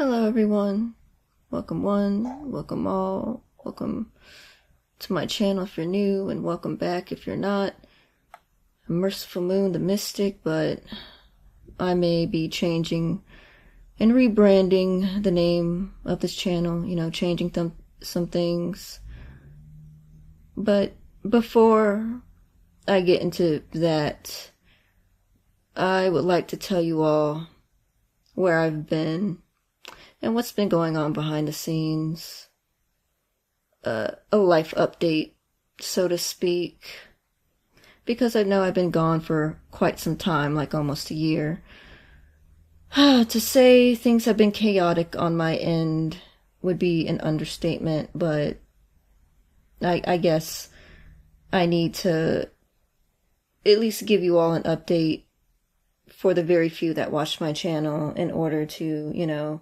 Hello, everyone. Welcome one, welcome all, welcome to my channel if you're new, and welcome back if you're not. I'm Merciful Moon, the Mystic, but I may be changing and rebranding the name of this channel, changing some things. But before I get into that, I would like to tell you all where I've been and what's been going on behind the scenes. A life update, so to speak. Because I know I've been gone for quite some time, like almost a year. To say things have been chaotic on my end would be an understatement, but I guess I need to at least give you all an update for the very few that watch my channel in order to,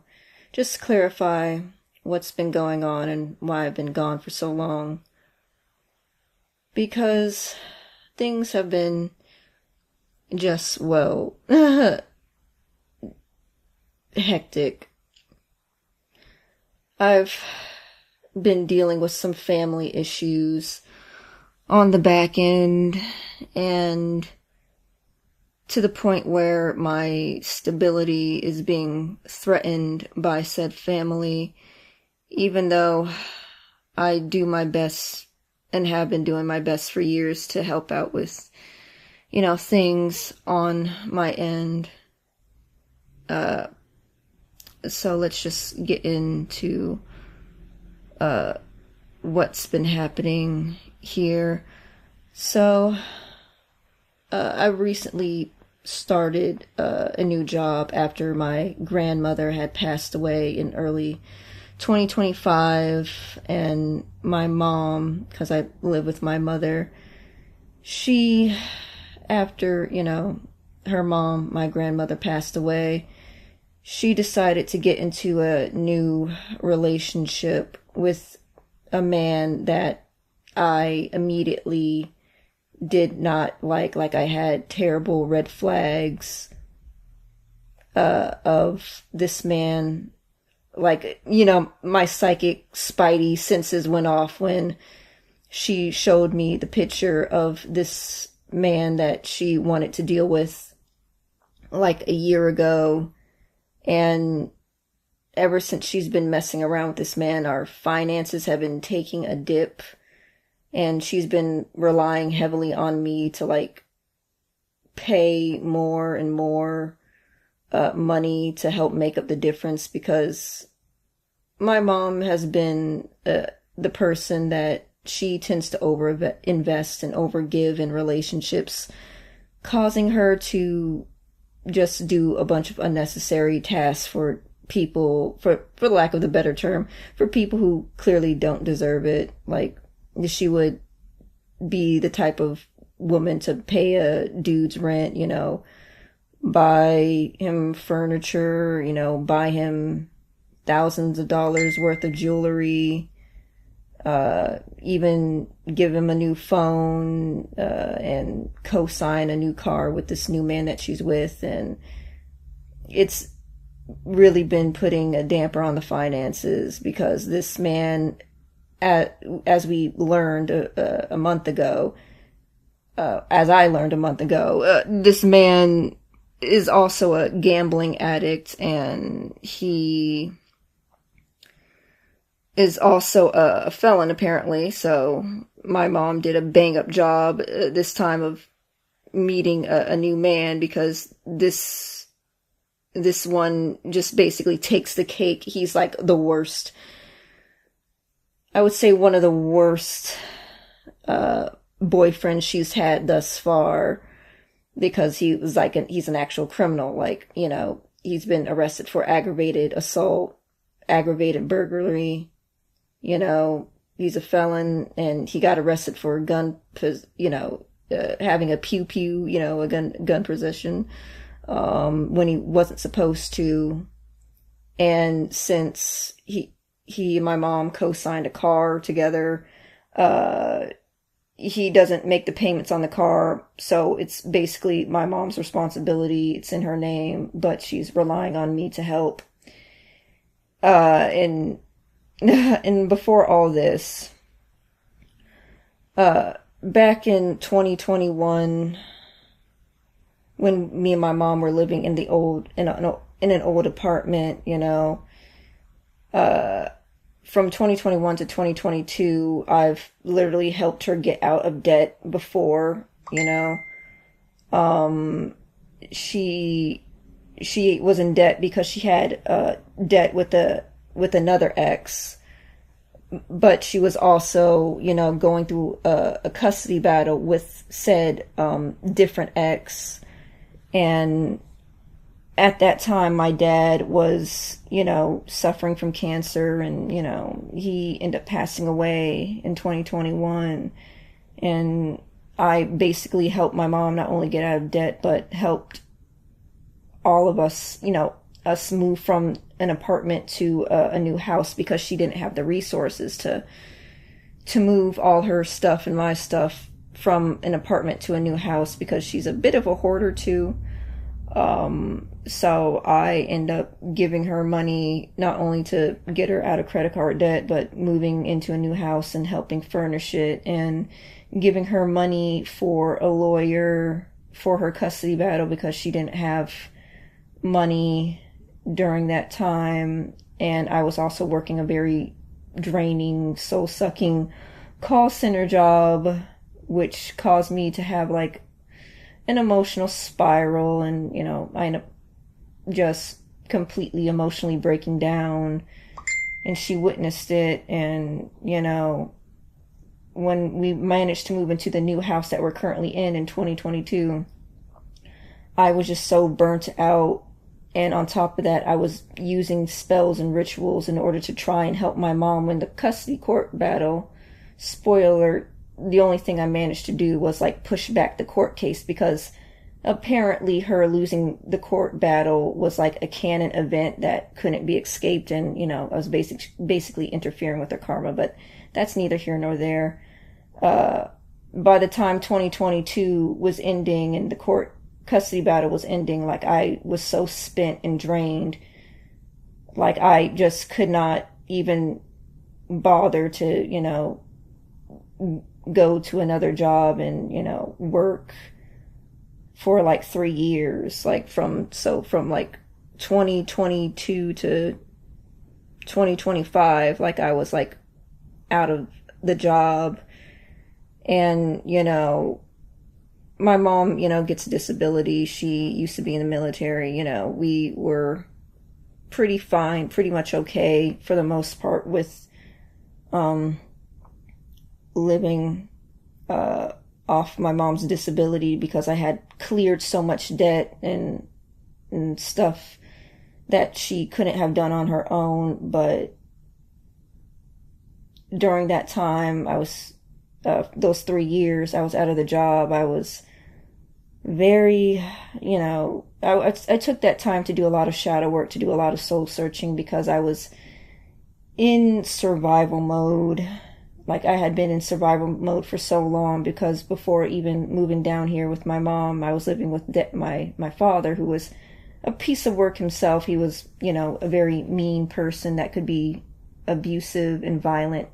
just clarify what's been going on and why I've been gone for so long. Because things have been just, hectic. I've been dealing with some family issues on the back end, and to the point where my stability is being threatened by said family, even though I do my best and have been doing my best for years to help out with, things on my end. So let's just get into what's been happening here. So I recently started a new job after my grandmother had passed away in early 2025, and my mom, because I live with my mother, she, after, her mom, my grandmother, passed away, she decided to get into a new relationship with a man that I immediately did not like I had terrible red flags of this man. My psychic spidey senses went off when she showed me the picture of this man that she wanted to deal with like a year ago. And ever since she's been messing around with this man, our finances have been taking a dip. And she's been relying heavily on me to pay more and more money to help make up the difference, because my mom has been the person that she tends to invest and overgive in relationships, causing her to just do a bunch of unnecessary tasks for people, for lack of the better term, for people who clearly don't deserve it. She would be the type of woman to pay a dude's rent, buy him furniture, buy him thousands of dollars worth of jewelry, even give him a new phone, and co-sign a new car with this new man that she's with. And it's really been putting a damper on the finances, because this man, as we learned a month ago, this man is also a gambling addict, and he is also a felon, apparently. So my mom did a bang-up job this time of meeting a new man, because this one just basically takes the cake. He's like the worst. I would say one of the worst boyfriends she's had thus far, because he was he's an actual criminal. He's been arrested for aggravated assault, aggravated burglary. He's a felon, and he got arrested for having a pew-pew, a gun possession, when he wasn't supposed to. And since he and my mom co-signed a car together, he doesn't make the payments on the car, so it's basically my mom's responsibility. It's in her name, but she's relying on me to help. And and before all this, back in 2021, when me and my mom were living in the old in an old apartment, from 2021 to 2022, I've literally helped her get out of debt before, she was in debt because she had debt with another ex, but she was also, going through a custody battle with said different ex. And at that time, my dad was, suffering from cancer, and, he ended up passing away in 2021. And I basically helped my mom not only get out of debt, but helped all of us, us move from an apartment to a new house, because she didn't have the resources to move all her stuff and my stuff from an apartment to a new house, because she's a bit of a hoarder too. So I end up giving her money not only to get her out of credit card debt, but moving into a new house and helping furnish it, and giving her money for a lawyer for her custody battle, because she didn't have money during that time. And I was also working a very draining, soul-sucking call center job, which caused me to have like an emotional spiral, and I ended up just completely emotionally breaking down, and she witnessed it. And when we managed to move into the new house that we're currently in 2022, I was just so burnt out. And on top of that, I was using spells and rituals in order to try and help my mom win the custody court battle. Spoiler, the only thing I managed to do was like push back the court case, because apparently her losing the court battle was like a canon event that couldn't be escaped. And, I was basically interfering with her karma, but that's neither here nor there. By the time 2022 was ending and the court custody battle was ending, like I was so spent and drained, like I just could not even bother to, go to another job and, work for like 3 years, like from like 2022 to 2025, like I was like out of the job. And, my mom, gets a disability. She used to be in the military. We were pretty fine, pretty much okay for the most part with living off my mom's disability, because I had cleared so much debt and stuff that she couldn't have done on her own. But during that time, I was those 3 years I was out of the job, I was very, I took that time to do a lot of shadow work, to do a lot of soul searching, because I was in survival mode. Like I had been in survival mode for so long, because before even moving down here with my mom, I was living with my father, who was a piece of work himself. He was, a very mean person that could be abusive and violent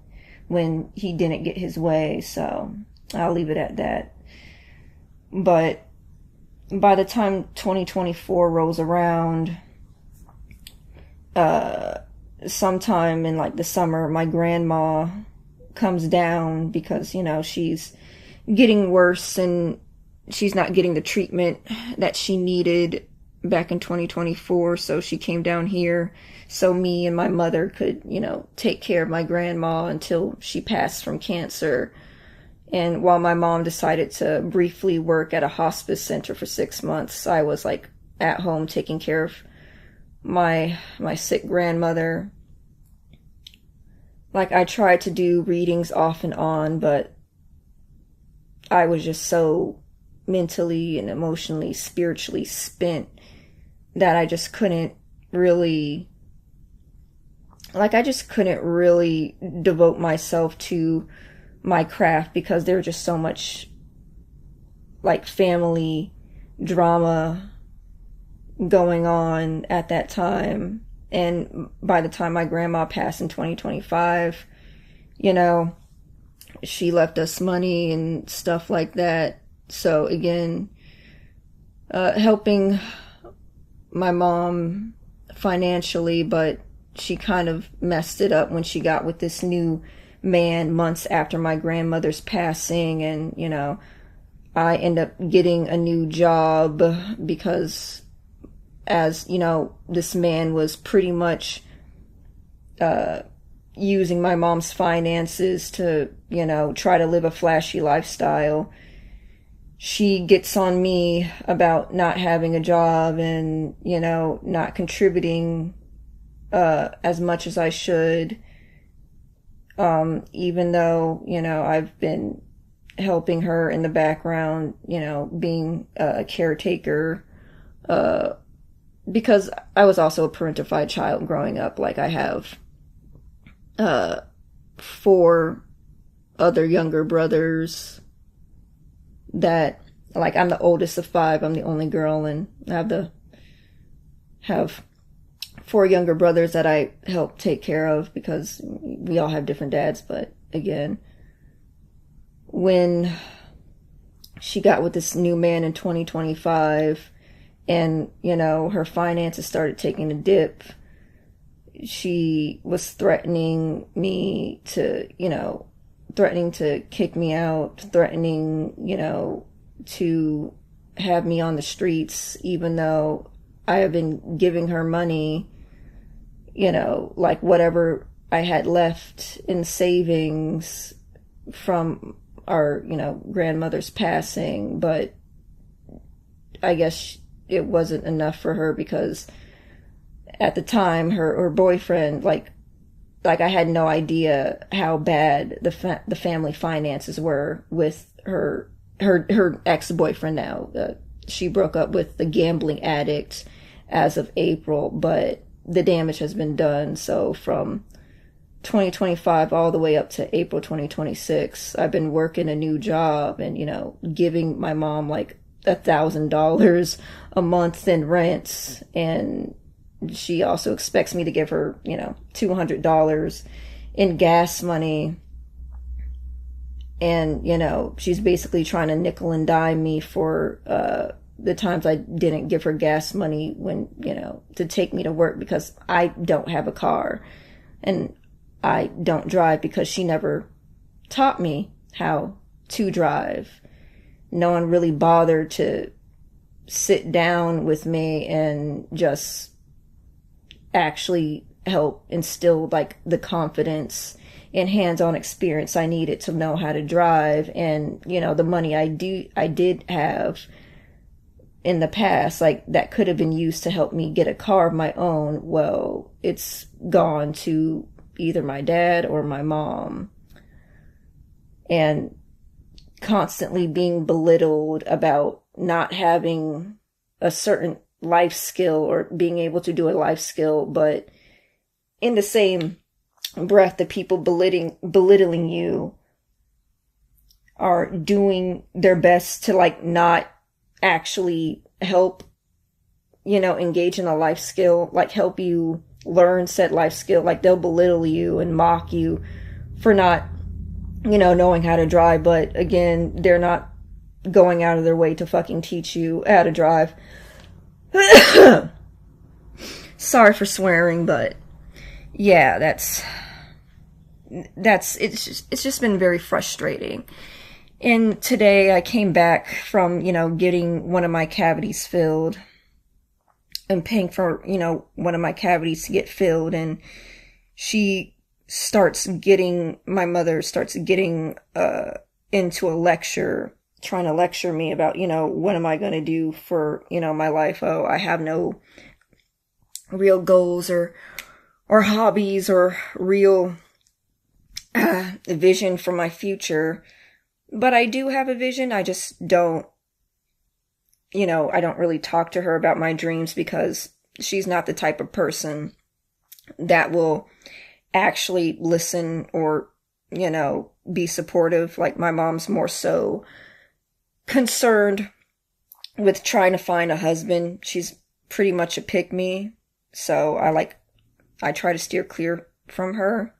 when he didn't get his way. So I'll leave it at that. But by the time 2024 rolls around, sometime in like the summer, my grandma comes down, because, she's getting worse and she's not getting the treatment that she needed back in 2024. So she came down here so me and my mother could, take care of my grandma until she passed from cancer. And while my mom decided to briefly work at a hospice center for 6 months, I was like at home taking care of my sick grandmother. Like I tried to do readings off and on, but I was just so mentally and emotionally, spiritually spent that I just couldn't really, devote myself to my craft, because there was just so much like family drama going on at that time. And by the time my grandma passed in 2025, you know, she left us money and stuff like that. So again, helping my mom financially, but she kind of messed it up when she got with this new man months after my grandmother's passing. And, you know, I end up getting a new job because, as you know, this man was pretty much using my mom's finances to, you know, try to live a flashy lifestyle. She gets on me about not having a job and, you know, not contributing as much as I should, even though, you know, I've been helping her in the background, you know, being a caretaker, because I was also a parentified child growing up. Like, I have 4 other younger brothers that, like, I'm the oldest of 5. I'm the only girl, and I have 4 younger brothers that I help take care of because we all have different dads. But again, when she got with this new man in 2025 and, you know, her finances started taking a dip, she was threatening me to, you know, threatening to kick me out, threatening, you know, to have me on the streets, even though I have been giving her money, you know, like whatever I had left in savings from our, you know, grandmother's passing. But I guess it wasn't enough for her because at the time her boyfriend, like I had no idea how bad the family finances were with her ex-boyfriend now. She broke up with the gambling addict as of April, but the damage has been done. So from 2025 all the way up to April 2026, I've been working a new job and, you know, giving my mom like $1,000 a month in rent, and she also expects me to give her, you know, $200 in gas money. And, you know, she's basically trying to nickel and dime me for the times I didn't give her gas money when, you know, to take me to work, because I don't have a car and I don't drive because she never taught me how to drive. No one really bothered to sit down with me and just actually help instill like the confidence and hands-on experience I needed to know how to drive. And, you know, the money I did have in the past, like, that could have been used to help me get a car of my own, well, it's gone to either my dad or my mom. And constantly being belittled about not having a certain life skill or being able to do a life skill, but in the same breath, the people belittling you are doing their best to like not actually help, you know, engage in a life skill, like help you learn said life skill. Like, they'll belittle you and mock you for not, you know, knowing how to drive. But again, they're not going out of their way to fucking teach you how to drive. Sorry for swearing, but yeah, it's just been very frustrating. And today I came back from, you know, getting one of my cavities filled and paying for, you know, one of my cavities to get filled, and my mother starts getting into a lecture, trying to lecture me about, you know, what am I going to do for, you know, my life? Oh, I have no real goals or hobbies or real vision for my future. But I do have a vision. I just don't, you know, I don't really talk to her about my dreams because she's not the type of person that will actually listen or, you know, be supportive. Like, my mom's more so concerned with trying to find a husband. She's pretty much a pick-me. So I like I try to steer clear from her.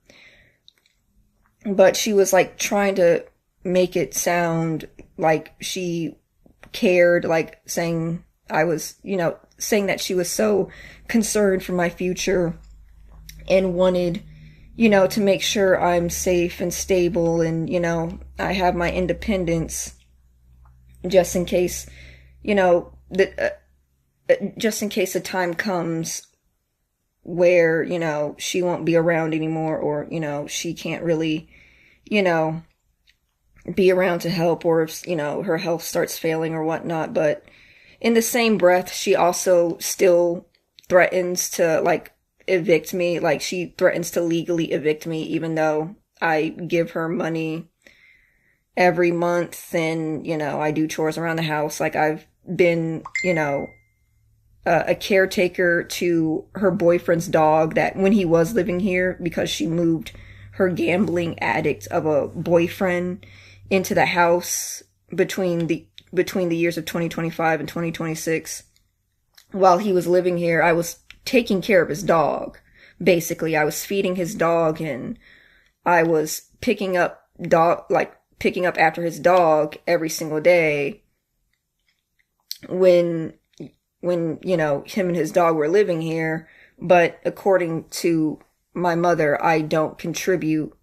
But she was like trying to make it sound like she cared, like saying I was, saying that she was so concerned for my future and wanted, to make sure I'm safe and stable and, I have my independence just in case, just in case a time comes where, she won't be around anymore or, she can't really, be around to help or if, her health starts failing or whatnot. But in the same breath, she also still threatens to like evict me. Like she threatens to legally evict me even though I give her money every month and, I do chores around the house. Like I've been, a caretaker to her boyfriend's dog that when he was living here because she moved her gambling addict of a boyfriend into the house between the years of 2025 and 2026. While he was living here, I was taking care of his dog. Basically, I was feeding his dog and I was picking up after his dog every single day when him and his dog were living here. But according to my mother, I don't contribute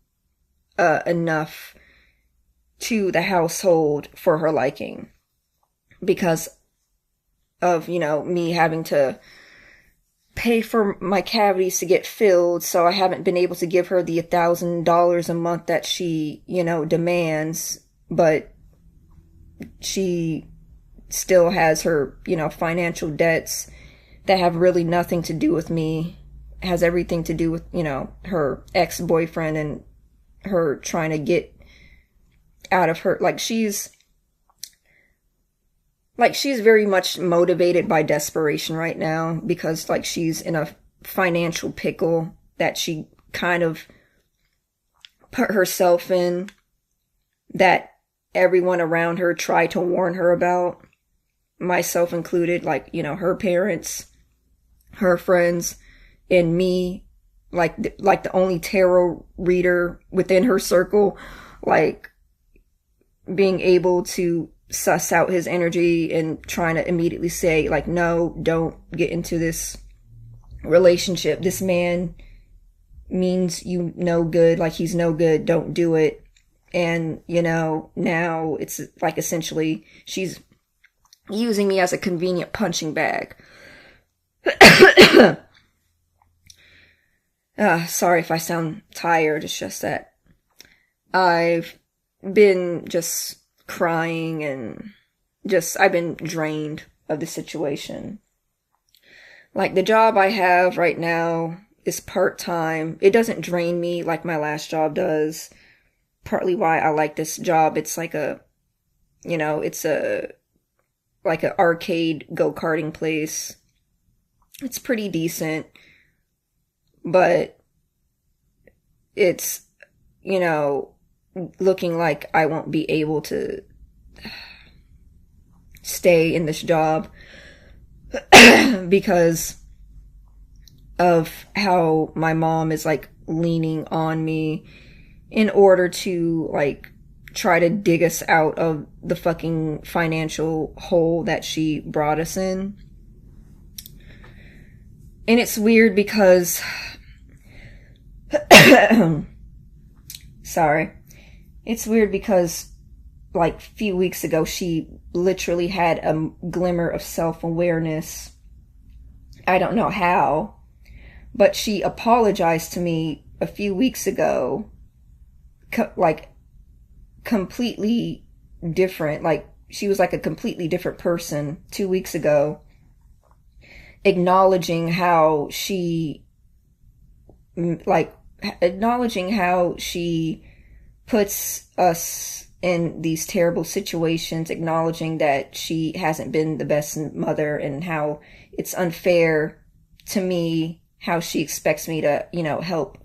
enough to the household for her liking because of, me having to pay for my cavities to get filled. So I haven't been able to give her the $1,000 a month that she, demands, but she still has her, financial debts that have really nothing to do with me. It has everything to do with, her ex-boyfriend and her trying to get out of her. Like she's very much motivated by desperation right now because like she's in a financial pickle that she kind of put herself in that everyone around her tried to warn her about, myself included, like, her parents, her friends, and me, like the only tarot reader within her circle, like being able to suss out his energy and trying to immediately say, like, no, don't get into this relationship. This man means you no good, like he's no good, don't do it. And, now it's like essentially she's using me as a convenient punching bag. Sorry if I sound tired, it's just that I've been just crying and I've been drained of the situation. Like the job I have right now is part-time. It doesn't drain me like my last job does. Partly why I like this job. It's like it's like an arcade go-karting place. It's pretty decent, but it's, looking like I won't be able to stay in this job because of how my mom is like leaning on me in order to like try to dig us out of the fucking financial hole that she brought us in. And it's weird because sorry. It's weird because like a few weeks ago she literally had a glimmer of self-awareness. I don't know how, but she apologized to me a few weeks ago, completely different. Like she was like a completely different person 2 weeks ago, acknowledging how she puts us in these terrible situations, acknowledging that she hasn't been the best mother and how it's unfair to me how she expects me to, help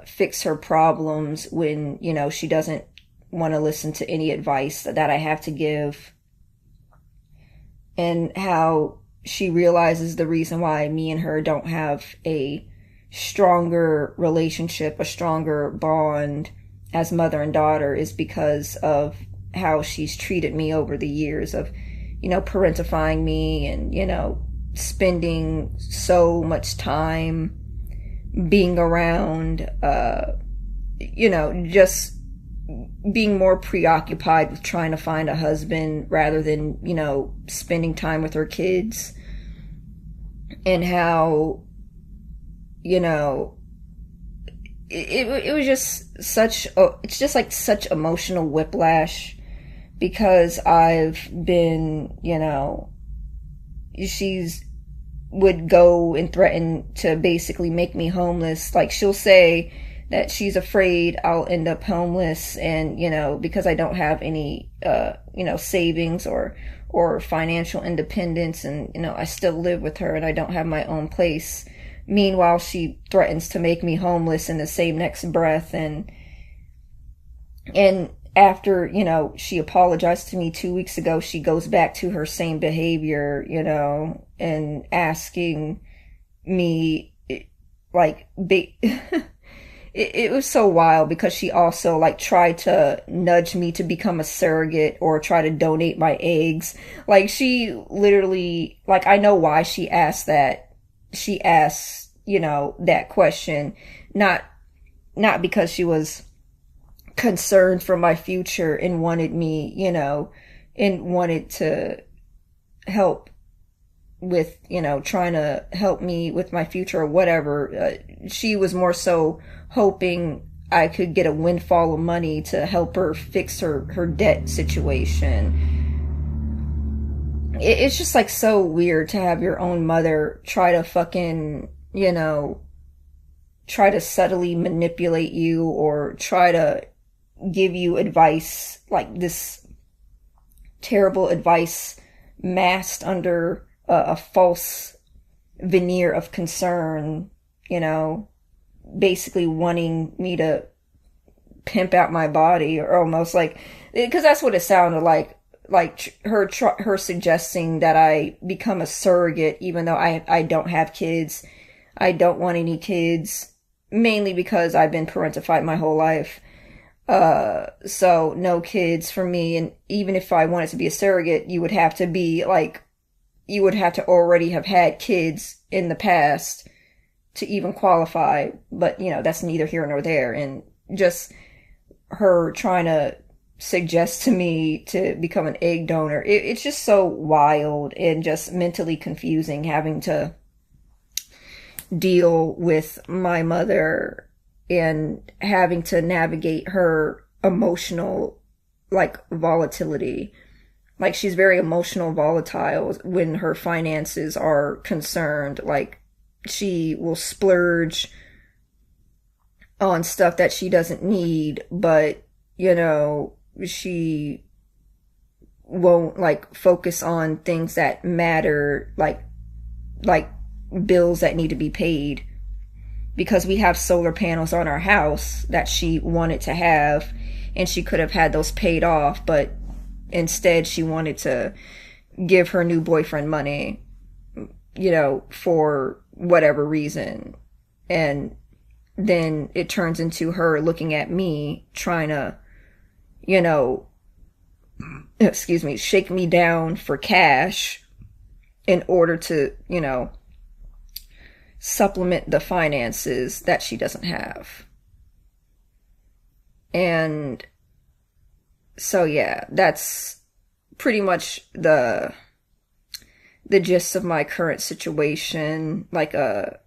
fix her problems when, she doesn't want to listen to any advice that I have to give. And how she realizes the reason why me and her don't have a stronger relationship, a stronger bond as mother and daughter is because of how she's treated me over the years of, parentifying me and, spending so much time being around, just being more preoccupied with trying to find a husband rather than, spending time with her kids. And how, it was just it's just like such emotional whiplash because I've been, she's would go and threaten to basically make me homeless. Like, she'll say that she's afraid I'll end up homeless and, because I don't have any, savings or financial independence and, I still live with her and I don't have my own place. Meanwhile, she threatens to make me homeless in the same next breath. And after, she apologized to me 2 weeks ago, she goes back to her same behavior, and asking me, like, it was so wild because she also, like, tried to nudge me to become a surrogate or try to donate my eggs. Like, she literally, like, I know why she asked that. She asked, that question, not because she was concerned for my future and wanted me, and wanted to help with, trying to help me with my future or whatever. She was more so hoping I could get a windfall of money to help her fix her debt situation. It's just like so weird to have your own mother try to fucking, try to subtly manipulate you or try to give you advice, like this terrible advice masked under a false veneer of concern, basically wanting me to pimp out my body, or almost like, because that's what it sounded like her suggesting that I become a surrogate, even though I don't have kids. I don't want any kids, mainly because I've been parentified my whole life. So no kids for me. And even if I wanted to be a surrogate, you would have to already have had kids in the past to even qualify. But, that's neither here nor there. And just her trying to suggest to me to become an egg donor, it's just so wild and just mentally confusing having to deal with my mother and having to navigate her emotional, like, volatility. Like, she's very emotional volatile when her finances are concerned. Like, she will splurge on stuff that she doesn't need, but, she won't, like, focus on things that matter, like bills that need to be paid. Because we have solar panels on our house that she wanted to have, and she could have had those paid off, but instead she wanted to give her new boyfriend money, for whatever reason. And then it turns into her looking at me trying to, shake me down for cash in order to, supplement the finances that she doesn't have. And so, yeah, that's pretty much the gist of my current situation. Like, I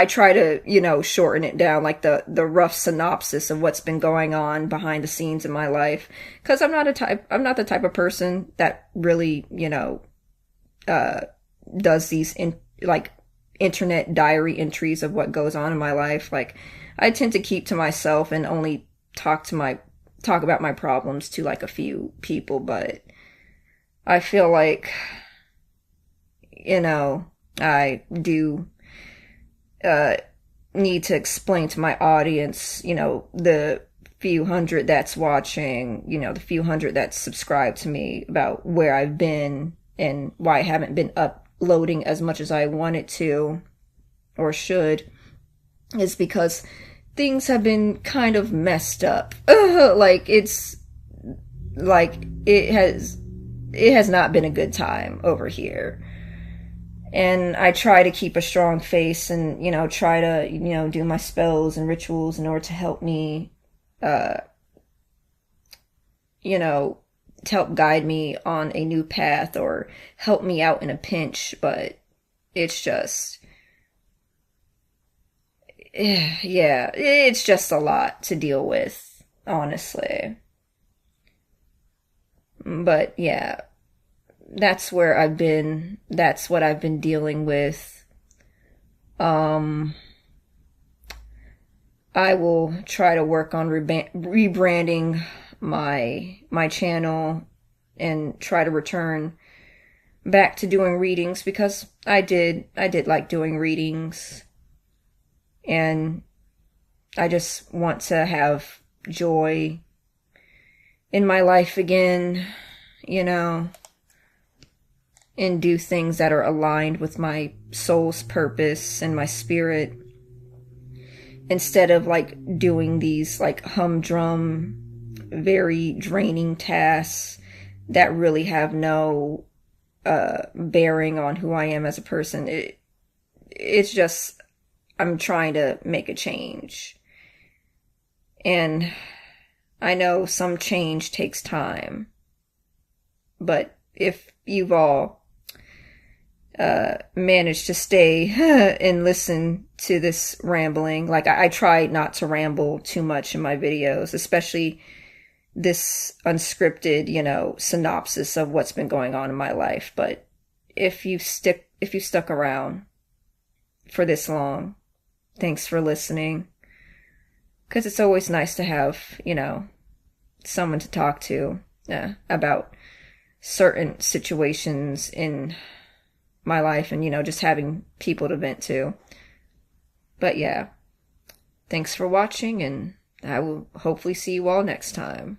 try to, shorten it down, like the rough synopsis of what's been going on behind the scenes in my life. 'Cause I'm not the type of person that really, does these internet diary entries of what goes on in my life. Like, I tend to keep to myself and only talk about my problems to, like, a few people. But I feel like, I do need to explain to my audience, the few hundred that's watching, the few hundred that's subscribed to me, about where I've been and why I haven't been uploading as much as I wanted to, or should, is because things have been kind of messed up. Like, it has not been a good time over here. And I try to keep a strong face and, try to, do my spells and rituals in order to help me, to help guide me on a new path or help me out in a pinch. But it's just, yeah, it's just a lot to deal with, honestly. But yeah, that's where I've been. That's what I've been dealing with. I will try to work on rebranding my channel and try to return back to doing readings, because I did like doing readings, and I just want to have joy in my life again, and do things that are aligned with my soul's purpose and my spirit, instead of like doing these like humdrum, very draining tasks that really have no bearing on who I am as a person. It's just, I'm trying to make a change, and I know some change takes time, but if you've all managed to stay and listen to this rambling, like I try not to ramble too much in my videos, especially this unscripted, synopsis of what's been going on in my life. But if you stuck around for this long, thanks for listening. Because it's always nice to have, someone to talk to about certain situations in my life, and, just having people to vent to. But yeah, thanks for watching, and I will hopefully see you all next time.